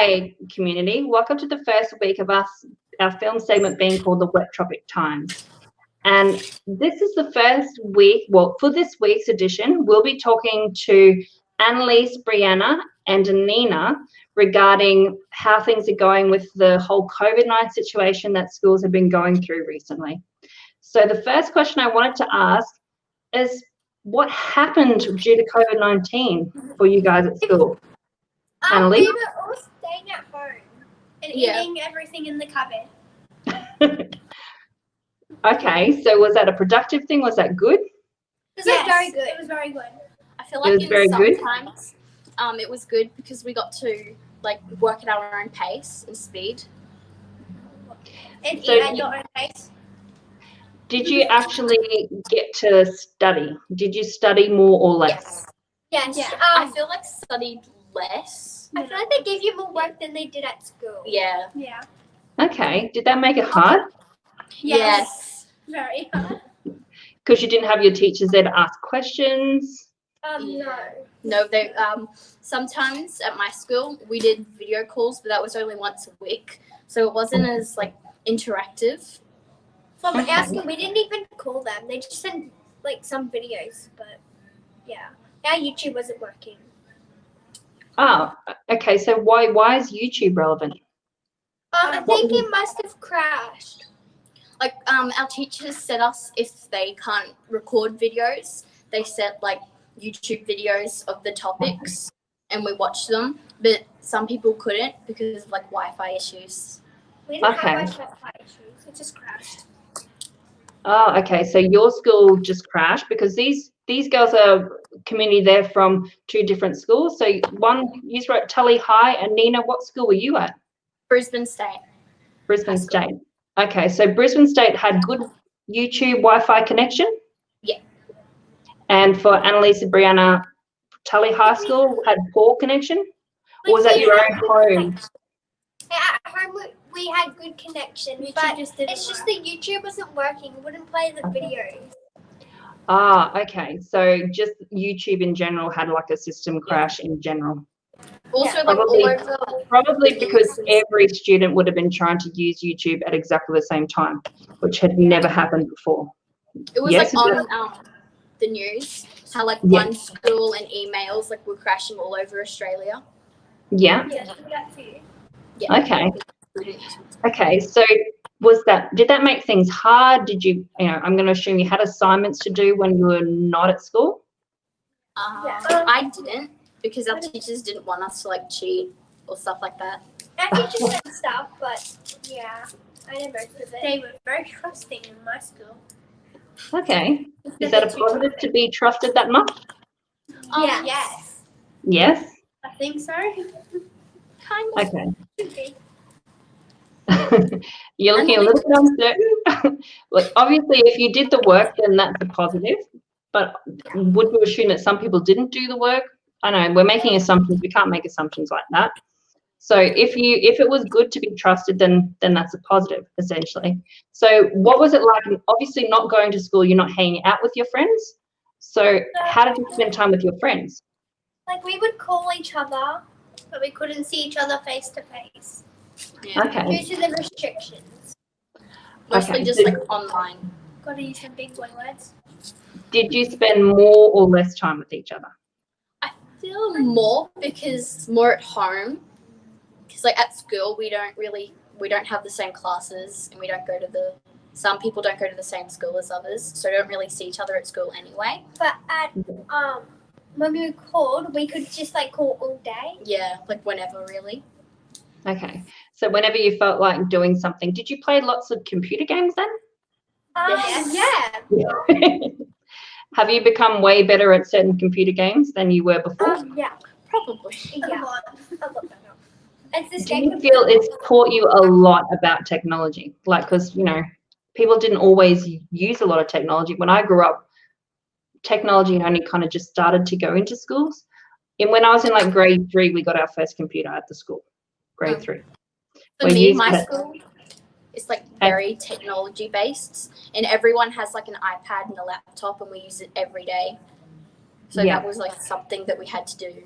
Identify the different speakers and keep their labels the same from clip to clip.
Speaker 1: Hi, community. Welcome to the first week of our film segment being called the Wet Tropic Times. And this is the first week, well, for this week's edition, we'll be talking to Annalise, Brianna, and Nina regarding how things are going with the whole COVID-19 situation that schools have been going through recently. So the first question I wanted to ask is, what happened due to COVID-19 for you guys at school? Annalise?
Speaker 2: We were all staying at home and eating everything in the cupboard.
Speaker 1: Okay, so was that a productive thing? Was that good?
Speaker 2: Yes, very good. It was very good.
Speaker 3: I feel like sometimes it was good because we got to work at our own pace and speed.
Speaker 2: And eat at your own pace.
Speaker 1: Did you actually get to study? Did you study more or less?
Speaker 2: Yes.
Speaker 3: Yeah. I feel like studied less.
Speaker 2: I feel like they gave you more work than they did at school.
Speaker 3: Yeah.
Speaker 2: Yeah.
Speaker 1: Okay. Did that make it hard?
Speaker 2: Yes. Very hard.
Speaker 1: Because you didn't have your teachers there to ask questions?
Speaker 3: No, they sometimes at my school we did video calls, but that was only once a week. So it wasn't as interactive.
Speaker 2: From our school, we didn't even call them. They just sent some videos, but yeah. Our YouTube wasn't working.
Speaker 1: Oh, okay. So why is YouTube relevant?
Speaker 2: I think it must have crashed.
Speaker 3: Our teachers set us, if they can't record videos, they set YouTube videos of the topics and we watched them. But some people couldn't because of Wi-Fi issues.
Speaker 2: We didn't have Wi-Fi issues. It just crashed.
Speaker 1: Oh, okay. So your school just crashed because these girls are community. They're from two different schools. So one, you wrote Tully High, and Nina, what school were you at?
Speaker 3: Brisbane State.
Speaker 1: Brisbane State. Okay, so Brisbane State had good YouTube Wi-Fi connection?
Speaker 3: Yeah.
Speaker 1: And for Annalise and Brianna, Tully High School had poor connection? Or was that your own home?
Speaker 2: At home, we had good connection, but it's just that YouTube wasn't working. It wouldn't play the videos.
Speaker 1: Ah, okay. So just YouTube in general had a system crash in general.
Speaker 3: Also,
Speaker 1: probably because every student would have been trying to use YouTube at exactly the same time, which had never happened before.
Speaker 3: It was on the news how one school and emails were crashing all over Australia.
Speaker 1: Yeah.
Speaker 2: Yeah, that too.
Speaker 3: Yeah.
Speaker 1: Okay. Okay. So did that make things hard? Did you I'm going to assume you had assignments to do when you were not at school?
Speaker 3: I didn't, because our teachers didn't want us to cheat or stuff like that.
Speaker 2: Our teachers said stuff, but yeah, I did most of it. They were very trusting in my school.
Speaker 1: Okay. Is that a positive to be trusted that much?
Speaker 2: Yes.
Speaker 1: Yes?
Speaker 2: I think so.
Speaker 3: Kind of.
Speaker 1: Okay. You're looking a little bit uncertain. Obviously, if you did the work, then that's a positive. But would you assume that some people didn't do the work? I know we're making assumptions. We can't make assumptions like that. So if it was good to be trusted, then that's a positive, essentially. So what was it like? Obviously, not going to school, you're not hanging out with your friends. So how did you spend time with your friends?
Speaker 2: We would call each other, but we couldn't see each other face to face.
Speaker 3: Yeah.
Speaker 1: Okay.
Speaker 2: Due to the restrictions.
Speaker 3: Mostly just online.
Speaker 2: Gotta use some big boy words.
Speaker 1: Did you spend more or less time with each other?
Speaker 3: I feel more because more at home. Because at school we don't have the same classes, and we don't go to some people don't go to the same school as others, so we don't really see each other at school anyway.
Speaker 2: But at when we called, we could just call all day.
Speaker 3: Yeah, whenever really.
Speaker 1: Okay. So whenever you felt like doing something, did you play lots of computer games then?
Speaker 2: Yes.
Speaker 1: Yeah. Have you become way better at certain computer games than you were before?
Speaker 2: Yeah.
Speaker 3: Probably.
Speaker 2: Yeah. A lot better.
Speaker 1: Do you feel it's taught you a lot about technology? Because, people didn't always use a lot of technology. When I grew up, technology only kind of just started to go into schools. And when I was in grade 3, we got our first computer at the school. Grade 3.
Speaker 3: For me, my school is very technology based, and everyone has an iPad and a laptop, and we use it every day. So that was something that we had to do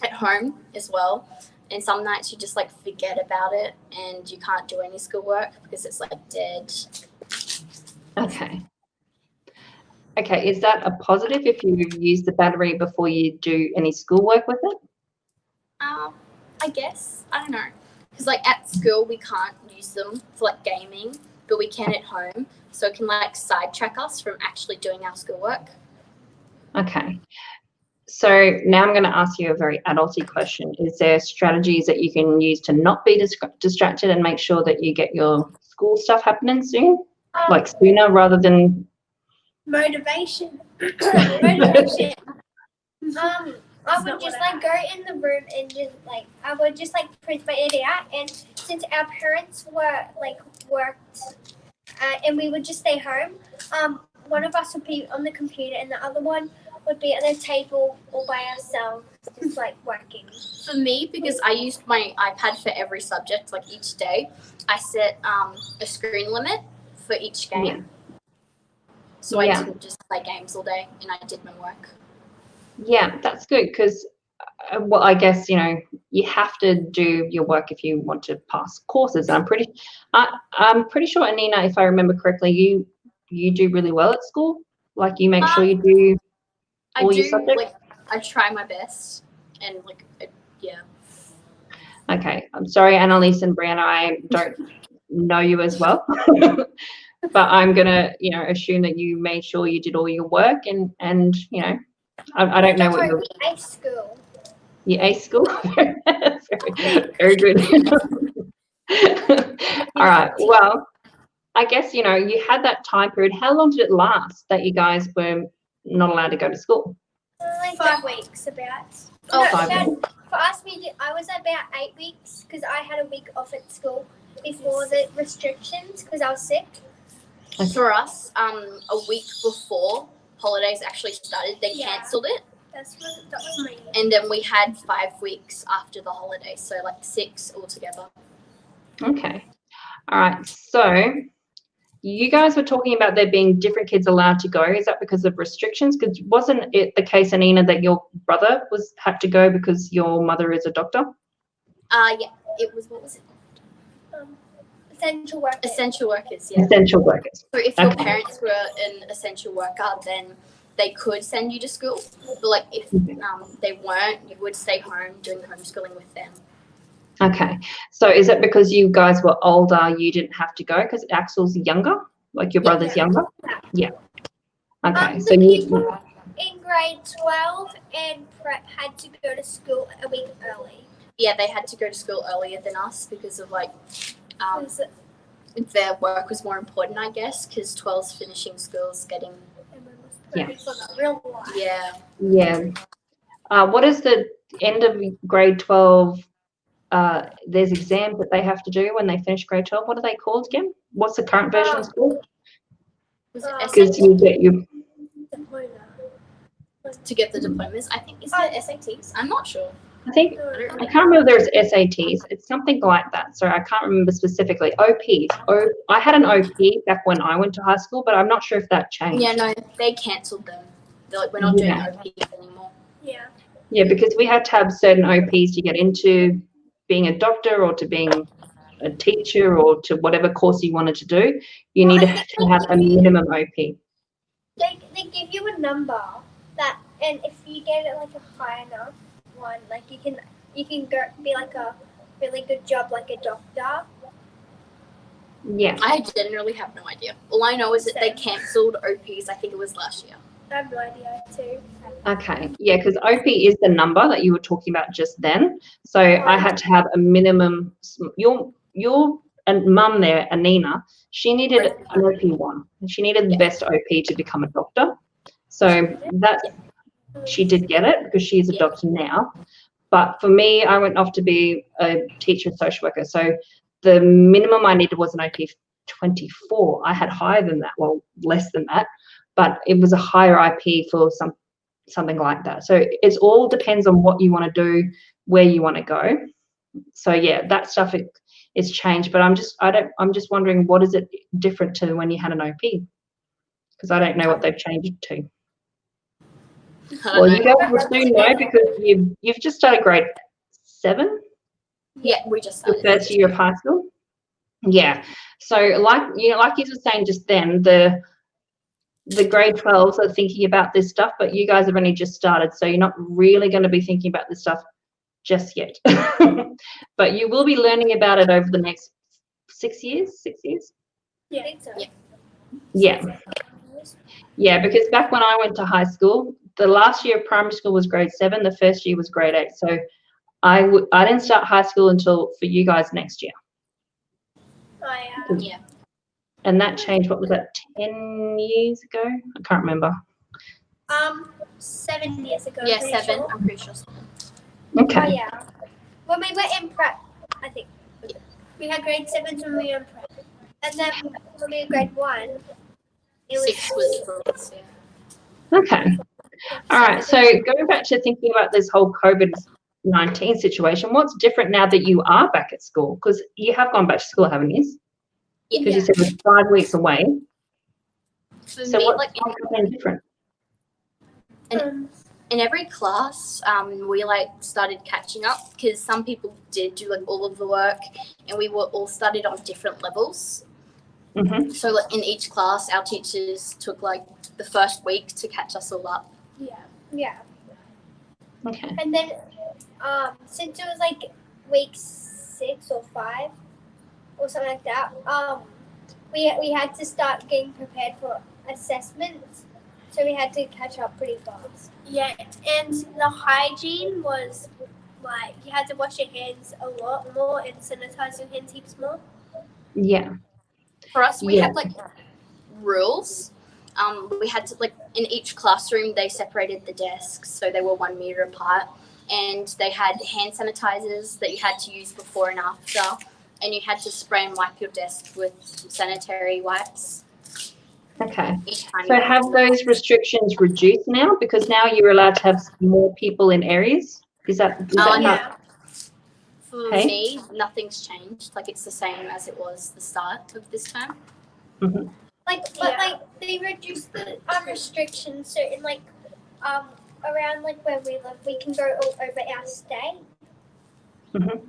Speaker 3: at home as well. and some nights you just like forget about it and you can't do any schoolwork because it's like dead.
Speaker 1: Okay. Okay, is that a positive if you use the battery before you do any schoolwork with it?
Speaker 3: I guess. I don't know. Because like at school we can't use them for like gaming, but we can at home. So it can like sidetrack us from actually doing our schoolwork.
Speaker 1: Okay. So now I'm going to ask you a very adulty question. Is there strategies that you can use to not be distracted and make sure that you get your school stuff happening soon? Like sooner rather than...
Speaker 2: Motivation. Motivation. I would just like go in the room and just like I would just like print my it out, and since our parents were like worked and we would just stay home, one of us would be on the computer and the other one would be at the table all by ourselves, just like working.
Speaker 3: For me, because I used my iPad for every subject, like each day, I set a screen limit for each game.
Speaker 1: Yeah.
Speaker 3: So I didn't just play games all day and I did my work. Yeah,
Speaker 1: that's good because, well, I guess, you know, you have to do your work if you want to pass courses. I'm pretty sure, Anina, if I remember correctly, you do really well at school. Like you make sure you do all your subjects.
Speaker 3: Like, I try my best and like, yeah.
Speaker 1: Okay, I'm sorry, Annalise and Brianna, I don't know you as well. But I'm gonna, you know, assume that you made sure you did all your work and you know, I don't know what you're.
Speaker 2: We aced school.
Speaker 1: You aced school. very good. All right. Well, I guess you know you had that time period. How long did it last that you guys were not allowed to go to school?
Speaker 2: Like 5 weeks, about.
Speaker 1: Oh,
Speaker 2: No,
Speaker 1: 5 weeks.
Speaker 2: For us, I was about 8 weeks because I had a week off at school before the restrictions because I was sick.
Speaker 3: For us, a week before holidays actually started, they cancelled it.
Speaker 2: That was my year.
Speaker 3: And then we had 5 weeks after the holidays, so like 6 altogether.
Speaker 1: Okay. All right. So you guys were talking about there being different kids allowed to go. Is that because of restrictions? Because wasn't it the case, Anina, that your brother had to go because your mother is a doctor?
Speaker 3: Yeah. It was, what was it?
Speaker 2: Essential workers.
Speaker 3: Essential workers, yeah.
Speaker 1: Essential workers.
Speaker 3: So if your parents were an essential worker, then they could send you to school. But like if they weren't, you would stay home doing homeschooling with them. Okay.
Speaker 1: So is it because you guys were older, you didn't have to go because Axel's younger? Like your brother's younger? Yeah. Okay. So you
Speaker 2: in grade 12 and prep had to go to school a week early.
Speaker 3: Yeah, they had to go to school earlier than us because of like their work was more important, I guess, because 12's finishing school's getting
Speaker 2: Real life.
Speaker 3: Yeah.
Speaker 1: What is the end of grade 12? There's exams that they have to do when they finish grade 12. What are they called again? What's the current version of school? Because you get your
Speaker 3: to get the diplomas. I think is it SATs? I'm not sure.
Speaker 1: I can't remember if there's SATs. It's something like that. So I can't remember specifically. OPs. I had an OP back when I went to high school, but I'm not sure if that changed.
Speaker 3: Yeah, no, they cancelled them. They're like, we're not doing OPs anymore.
Speaker 2: Yeah.
Speaker 1: Yeah, because we had to have certain OPs to get into being a doctor or to being a teacher or to whatever course you wanted to do. You need to have a minimum OP.
Speaker 2: They give you a number that, and if you get it like a high enough one, like you can go be like a really good job like a doctor.
Speaker 1: Yeah.
Speaker 3: I generally have no idea. All I know is that they cancelled OPs, I think it was last year.
Speaker 2: I have no idea too.
Speaker 1: Okay. Yeah, because OP is the number that you were talking about just then. So I had to have a minimum. Your mum there, Anina, she needed an OP1. She needed the best OP to become a doctor. So that she did get it because she is a doctor now. But for me, I went off to be a teacher and social worker. So the minimum I needed was an OP 24. I had higher than that, well, less than that, but it was a higher IP for something like that. So it all depends on what you want to do, where you want to go. So yeah, that stuff it's changed. But I'm just wondering, what is it different to when you had an OP? Because I don't know what they've changed it to. Well, you guys will soon know because you've just started grade 7.
Speaker 3: Yeah, we just
Speaker 1: Your
Speaker 3: started.
Speaker 1: first year of high school? Yeah. So like you were saying just then, the grade 12s are thinking about this stuff, but you guys have only just started, so you're not really going to be thinking about this stuff just yet. But you will be learning about it over the next 6 years. 6 years?
Speaker 2: Yeah, I think so.
Speaker 1: Yeah. Yeah, because back when I went to high school, the last year of primary school was grade 7, the first year was grade 8. So I didn't start high school until for you guys next year.
Speaker 2: Oh,
Speaker 3: Yeah.
Speaker 1: And that changed, what was that, 10 years ago? I can't remember.
Speaker 2: 7 years ago.
Speaker 3: Yeah,
Speaker 2: pretty
Speaker 3: 7.
Speaker 2: Sure.
Speaker 3: I'm pretty sure.
Speaker 1: Okay.
Speaker 2: Oh yeah. When we were in prep, I think we had grade 7s when we were in prep, and then when we were grade 1, it was
Speaker 3: 6 was rules, yeah.
Speaker 1: Okay. All right. So going back to thinking about this whole COVID-19 situation, what's different now that you are back at school? Because you have gone back to school, haven't you? Because you said it was 5 weeks away.
Speaker 3: For
Speaker 1: So
Speaker 3: me,
Speaker 1: what's
Speaker 3: like
Speaker 1: something different?
Speaker 3: in every class, we like started catching up because some people did do like all of the work, and we were all studied on different levels.
Speaker 1: Mm-hmm.
Speaker 3: So like in each class, our teachers took like the first week to catch us all up.
Speaker 2: yeah.
Speaker 1: Okay.
Speaker 2: And then since it was like week 6 or 5 or something like that, we had to start getting prepared for assessments, so we had to catch up pretty fast. Yeah, and the hygiene was like you had to wash your hands a lot more and sanitize your hands heaps more.
Speaker 1: Yeah.
Speaker 3: For us, we
Speaker 1: Yeah.
Speaker 3: had like rules. We had to like in each classroom they separated the desks so they were 1 meter apart, and they had hand sanitizers that you had to use before and after, and you had to spray and wipe your desk with sanitary wipes.
Speaker 1: Okay.
Speaker 3: Each time.
Speaker 1: So have those restrictions reduced now, because now you're allowed to have more people in areas? Is that how?
Speaker 2: Yeah.
Speaker 3: For
Speaker 1: Hey?
Speaker 3: me, nothing's changed. Like it's the same as it was the start of this term.
Speaker 1: Mm-hmm.
Speaker 2: Like they reduced the restrictions, so in like around like where we live, we can go all over our state.
Speaker 1: Mm-hmm.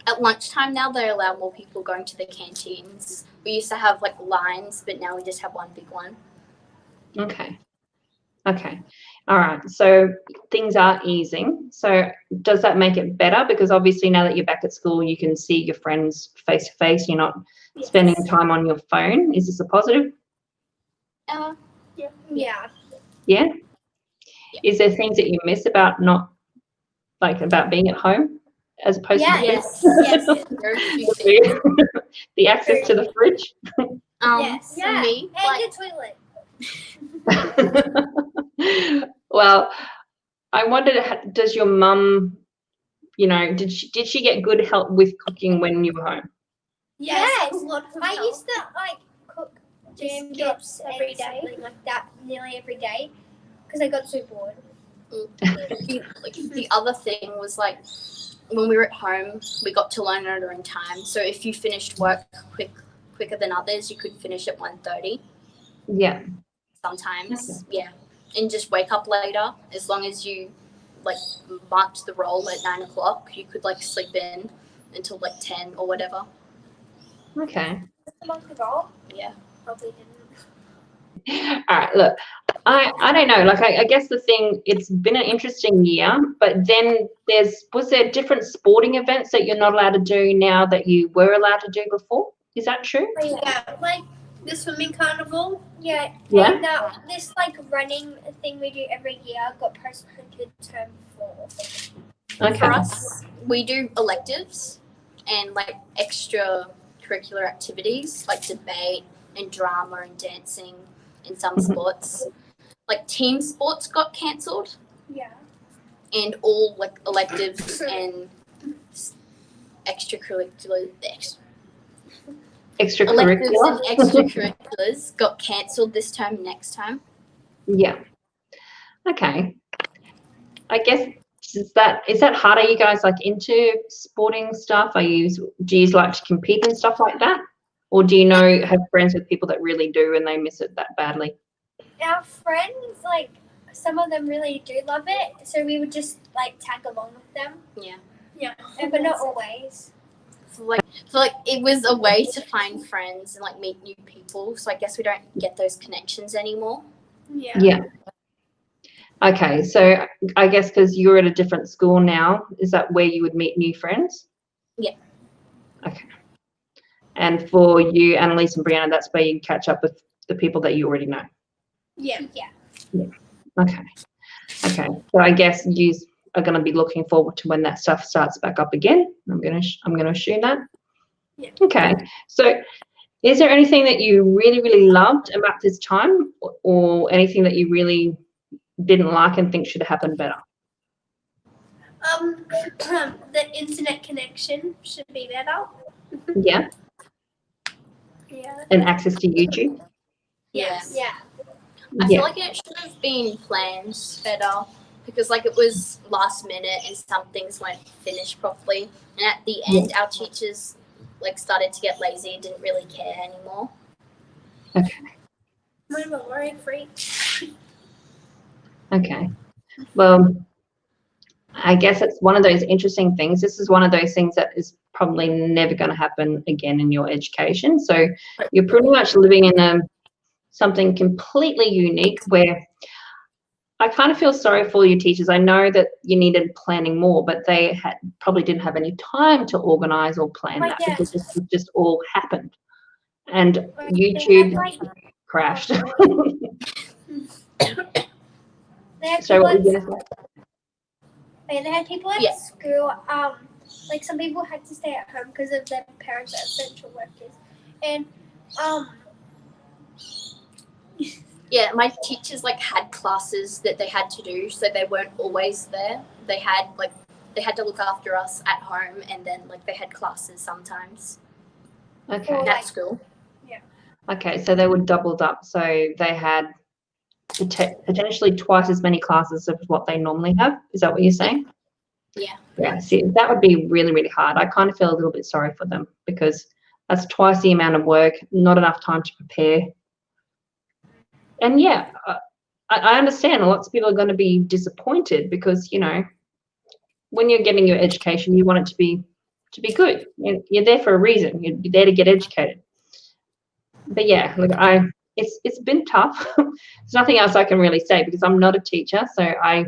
Speaker 3: At lunchtime now, they allow more people going to the canteens. We used to have like lines, but now we just have one big one.
Speaker 1: Okay. Okay. All right. So things are easing. So does that make it better? Because obviously now that you're back at school, you can see your friends face to face. You're not spending time on your phone. Is this a positive?
Speaker 2: Yeah.
Speaker 1: Yeah?
Speaker 3: Yeah.
Speaker 1: Is there things that you miss about not, like, about being at home as opposed to
Speaker 3: Yes.
Speaker 2: Yes.
Speaker 3: Very few things.
Speaker 1: the access to the fridge?
Speaker 2: Yes.
Speaker 3: For me,
Speaker 2: And
Speaker 3: like,
Speaker 2: the toilet.
Speaker 1: Well, I wondered, does your mum, did she get good help with cooking when you were home?
Speaker 2: Yes. I used to like cook jam chips every day, something like that, nearly every day, because I got so bored.
Speaker 3: the other thing was like when we were at home, we got to learn at our own time. So if you finished work quicker than others, you could finish at 1:30.
Speaker 1: Yeah.
Speaker 3: Sometimes, yeah, and just wake up later. As long as you like marked the roll at 9 o'clock, you could like sleep in until like 10 or whatever.
Speaker 1: Okay.
Speaker 2: Mark the roll?
Speaker 3: Yeah.
Speaker 2: Probably didn't.
Speaker 1: All right, look, I don't know, like I guess the thing, it's been an interesting year, but then was there different sporting events that you're not allowed to do now that you were allowed to do before? Is that true?
Speaker 2: Yeah, like the swimming carnival. Yeah.
Speaker 1: Yeah.
Speaker 2: And this like running thing we do every year got postponed to term 4.
Speaker 1: Okay.
Speaker 3: For us, we do electives and like extracurricular activities like debate and drama and dancing and some sports. Like team sports got cancelled.
Speaker 2: Yeah.
Speaker 3: And all like electives and extracurricular electives and extracurriculars got cancelled this term, next time.
Speaker 1: Yeah. Okay. I guess is that hard? Are you guys like into sporting stuff? Do you like to compete and stuff like that? Or do you have friends with people that really do and they miss it that badly?
Speaker 2: Our friends, like some of them really do love it, so we would just like tag along with them.
Speaker 3: Yeah.
Speaker 2: Yeah, but not always.
Speaker 3: So like it was a way to find friends and like meet new people. So I guess we don't get those connections anymore.
Speaker 1: Yeah. Okay, so I guess because you're at a different school now, is that where you would meet new friends?
Speaker 3: Yeah.
Speaker 1: Okay. And for you, Annalise and Brianna, that's where you catch up with the people that you already know.
Speaker 2: Yeah.
Speaker 1: Okay. Okay. So I guess you are going to be looking forward to when that stuff starts back up again. I'm going to assume that.
Speaker 2: Yeah.
Speaker 1: Okay. So is there anything that you really, really loved about this time, or anything that you really didn't like and think should have happened better?
Speaker 2: The internet connection should be better.
Speaker 1: Yeah.
Speaker 2: Yeah.
Speaker 1: And access to YouTube.
Speaker 3: Yes.
Speaker 2: Yeah.
Speaker 3: I feel like it should have been planned better because like it was last minute and some things weren't finished properly. And at the end, our teachers like started to get lazy and didn't really care anymore.
Speaker 1: Okay.
Speaker 2: I'm a worry freak.
Speaker 1: Okay. Well, I guess it's one of those interesting things. This is one of those things that is probably never going to happen again in your education. So you're pretty much living in something completely unique where I kind of feel sorry for your teachers. I know that you needed planning more, but they probably didn't have any time to organize or plan that because it just all happened. And YouTube crashed. So what were you going to say?
Speaker 2: They had people at school. Like some people had to stay at home because of their parents are essential workers, and
Speaker 3: yeah, my teachers like had classes that they had to do, so they weren't always there. They had to look after us at home, and then like they had classes sometimes.
Speaker 1: Okay.
Speaker 3: At school.
Speaker 2: Yeah.
Speaker 1: Okay, so they were doubled up. So they had potentially twice as many classes of what they normally have. Is that what you're saying?
Speaker 3: Yeah.
Speaker 1: Yeah. See, that would be really, really hard. I kind of feel a little bit sorry for them because that's twice the amount of work, not enough time to prepare. And yeah, I understand lots of people are going to be disappointed because, you know, when you're getting your education, you want it to be good. You're there for a reason. You're there to get educated. But yeah, look, it's been tough. There's nothing else I can really say because I'm not a teacher, so I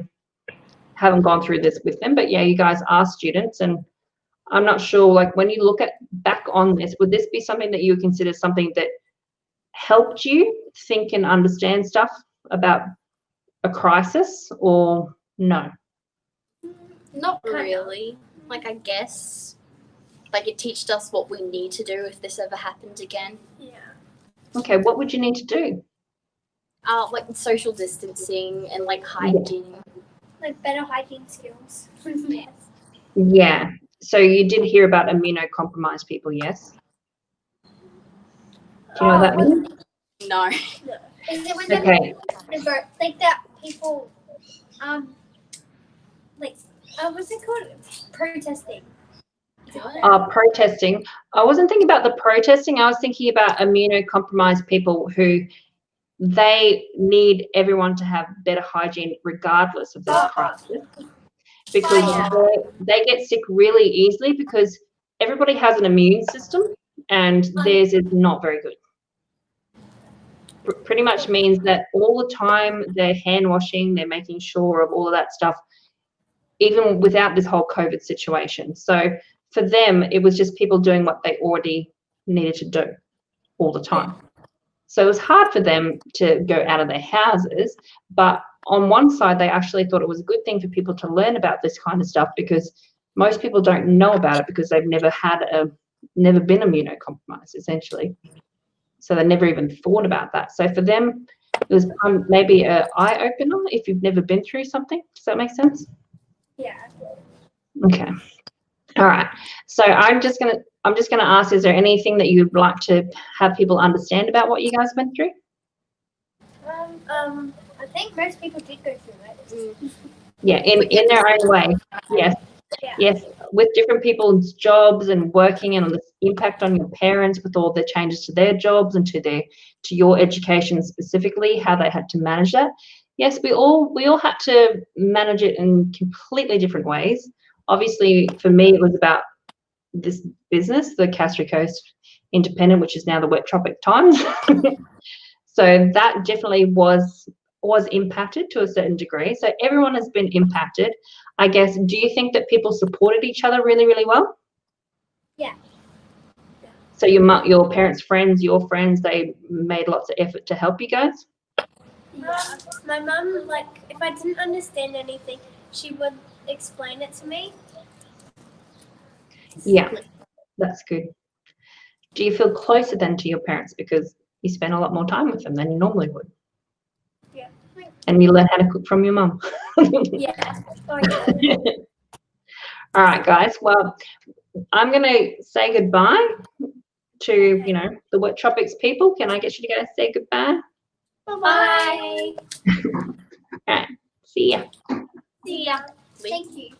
Speaker 1: haven't gone through this with them. But yeah, you guys are students, and I'm not sure. Like when you look back on this, would this be something that you would consider something that helped you think and understand stuff about a crisis, or no?
Speaker 3: Not really. Like I guess, like it teached us what we need to do if this ever happened again.
Speaker 2: Yeah.
Speaker 1: Okay, what would you need to do?
Speaker 3: Like social distancing and like hygiene.
Speaker 2: Like better hygiene skills. Yes.
Speaker 1: Yeah. So you did hear about immunocompromised people, yes? Do you know what that means?
Speaker 3: No.
Speaker 2: Is it when
Speaker 1: Okay.
Speaker 2: like that people like what's it called? Protesting.
Speaker 1: Protesting. I wasn't thinking about the protesting. I was thinking about immunocompromised people who they need everyone to have better hygiene regardless of this crisis, because they get sick really easily because everybody has an immune system and theirs is not very good. Pretty much means that all the time they're hand washing, they're making sure of all of that stuff, even without this whole COVID situation. So for them, it was just people doing what they already needed to do all the time. So it was hard for them to go out of their houses, but on one side, they actually thought it was a good thing for people to learn about this kind of stuff because most people don't know about it because they've never been immunocompromised, essentially. So they never even thought about that. So for them, it was maybe an eye-opener if you've never been through something. Does that make sense?
Speaker 2: Yeah.
Speaker 1: Okay. All right. So I'm just gonna ask, is there anything that you'd like to have people understand about what you guys went through?
Speaker 2: I think most people did go through it.
Speaker 1: Yeah, in their own way. Yes.
Speaker 2: Yeah.
Speaker 1: Yes, with different people's jobs and working and the impact on your parents with all the changes to their jobs and to your education specifically, how they had to manage that. Yes, we all had to manage it in completely different ways. obviously for me, it was about this business, the Castry Coast Independent, which is now the Wet Tropic Times. So that definitely was impacted to a certain degree. So everyone has been impacted. I guess, do you think that people supported each other really, really well?
Speaker 2: Yeah.
Speaker 1: So your parents' friends, your friends, they made lots of effort to help you guys?
Speaker 2: My mum, like, if I didn't understand anything, she would explain it to me.
Speaker 1: Yeah, that's good. Do you feel closer then to your parents because you spend a lot more time with them than you normally would?
Speaker 2: Yeah.
Speaker 1: And you learn how to cook from your mum?
Speaker 2: Yeah. Oh, yeah.
Speaker 1: All right, guys. Well, I'm going to say goodbye to, you know, the Wet Tropics people. Can I get you to guys say goodbye?
Speaker 2: Bye-bye.
Speaker 1: All right. See ya.
Speaker 2: See ya. Thank you.